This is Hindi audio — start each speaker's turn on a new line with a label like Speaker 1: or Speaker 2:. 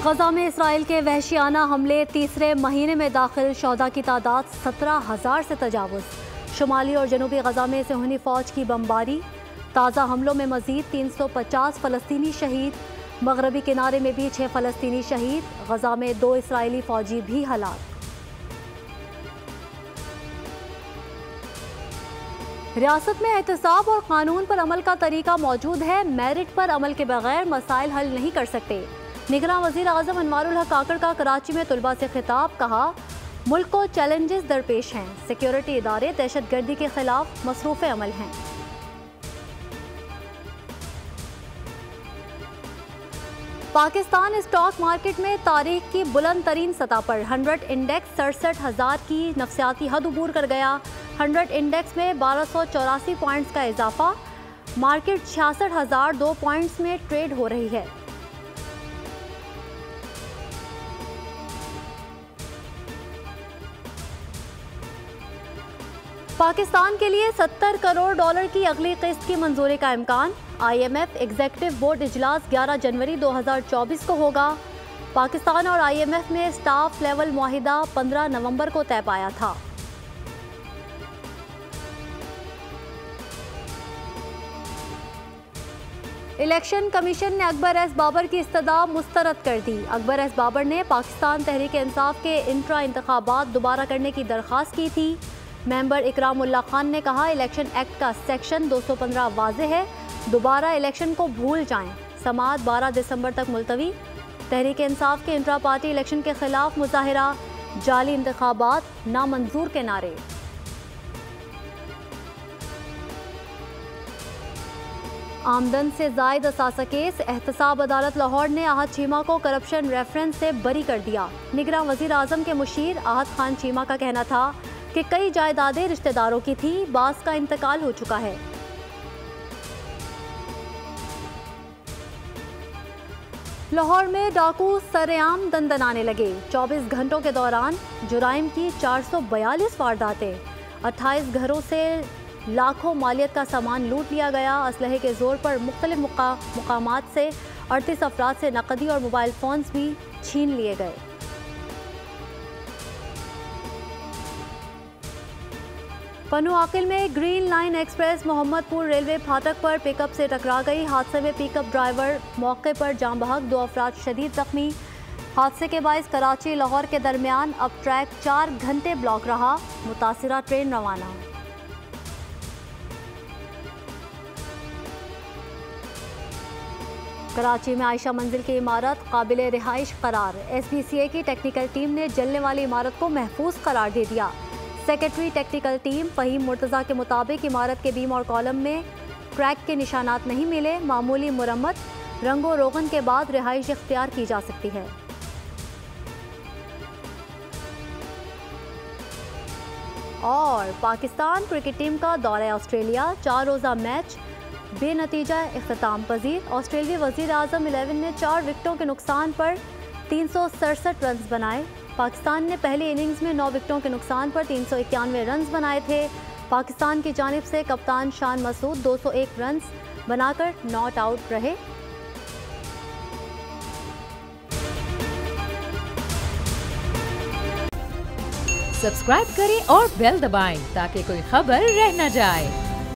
Speaker 1: गजा में इसराइल के वहशियाना हमले, तीसरे महीने में दाखिल शोहदा की तादाद 17,000 से तजावुज़। शुमाली और जनूबी गजा में सेहूनी फ़ौज की बमबारी, ताज़ा हमलों में मज़ीद 350 फ़लस्तीनी शहीद। मगरबी किनारे में भी 6 फ़लस्तीनी शहीद। गजा में 2 इसराइली फ़ौजी भी हलाक। रियासत में एहतसाब और कानून पर अमल का तरीका मौजूद है, मेरिट पर अमल के बगैर मसाइल हल नहीं कर सकते। निगरान वज़ीर आज़म अनवारुल हक काकड़ का कराची में तुलबा से खिताब, कहा मुल्क को चैलेंजेस दरपेश हैं, सिक्योरिटी इदारे दहशतगर्दी के खिलाफ मसरूफ़ अमल हैं। पाकिस्तान स्टॉक मार्केट में तारीख की बुलंद तरीन सतह पर 100 इंडेक्स 67,000 की नफसियाती हद अबूर कर गया। 100 इंडेक्स में 1284 पॉइंट्स का इजाफा। मार्केट 66,002 पॉइंट्स में ट्रेड हो रही है। पाकिस्तान के लिए $70 करोड़ की अगली किस्त की मंजूरी का इम्कान। IMF एग्जीक्यूटिव बोर्ड इजलास 11 जनवरी 2024 को होगा। पाकिस्तान और IMF में स्टाफ लेवल मुआहिदा 15 नवंबर को तय पाया था। इलेक्शन कमीशन ने अकबर एस बाबर की इस्तदा मुस्तरद कर दी। अकबर एस बाबर ने पाकिस्तान तहरीक इंसाफ के इंट्रा इंतखाबात दोबारा करने की दरख्वास्त की थी। मेंबर इकराम उल्ला खान ने कहा, इलेक्शन एक्ट का सेक्शन 215 वाज़ेह है, दोबारा इलेक्शन को भूल जाएं। समाअत 12 दिसंबर तक मुलतवी। तहरीक इंसाफ के इंट्रा पार्टी इलेक्शन के खिलाफ मुजाहिरा, जाली इंतखाबात नामंजूर के नारे। आमदन से जायद असासा केस, एहतसाब अदालत लाहौर ने आहत चीमा को करप्शन रेफरेंस से बरी कर दिया। निगरान वज़ीर आज़म के मुशीर आहत खान चीमा का कहना था कि कई जायदादें रिश्तेदारों की थी, बास का इंतकाल हो चुका है। लाहौर में डाकू सरेआम दंदनाने लगे। 24 घंटों के दौरान जुराइम की 442 वारदातें। 28 घरों से लाखों मालियत का सामान लूट लिया गया। असलहे के जोर पर मुख्तलिफ मुकामात से 38 अफराद से नकदी और मोबाइल फोन्स भी छीन लिए गए। पन्नू आकिल में green line express Mohammadpur railway फाटक पर पिकअप से टकरा गई। हादसे में पिकअप ड्राइवर मौके पर जान बहक, 2 अफराद शदीद जख्मी। हादसे के बायस कराची लाहौर के दरमियान अब ट्रैक 4 घंटे ब्लॉक रहा। मुतासिरा ट्रेन रवाना। कराची में आयशा मंजिल की इमारत काबिले रिहाइश करार। SPCA की टेक्निकल टीम ने जलने वाली इमारत को महफूज करार दे दिया। Secretary technical team Faheem Murtaza के मुताबिक इमारत के बीम और कॉलम में क्रैक के निशानात नहीं मिले। मामूली मुरम्मत, रंगो रोगन के बाद रिहाइश इख्तियार की जा सकती है। और पाकिस्तान क्रिकेट टीम का दौरा ऑस्ट्रेलिया, 4 रोज़ा मैच बेनतीजा इख्तिताम पजीर। ऑस्ट्रेलियाई वज़ीर आज़म 11 ने 4 विकेटों के नुकसान पर 367 रन बनाए। पाकिस्तान ने पहली इनिंग्स में 9 विकेटों के नुकसान पर 391 रन बनाए थे। पाकिस्तान की जानिब से कप्तान शान मसूद 201 रन बनाकर नॉट आउट रहे।
Speaker 2: सब्सक्राइब करें और बेल दबाएं ताकि कोई खबर रह न जाए।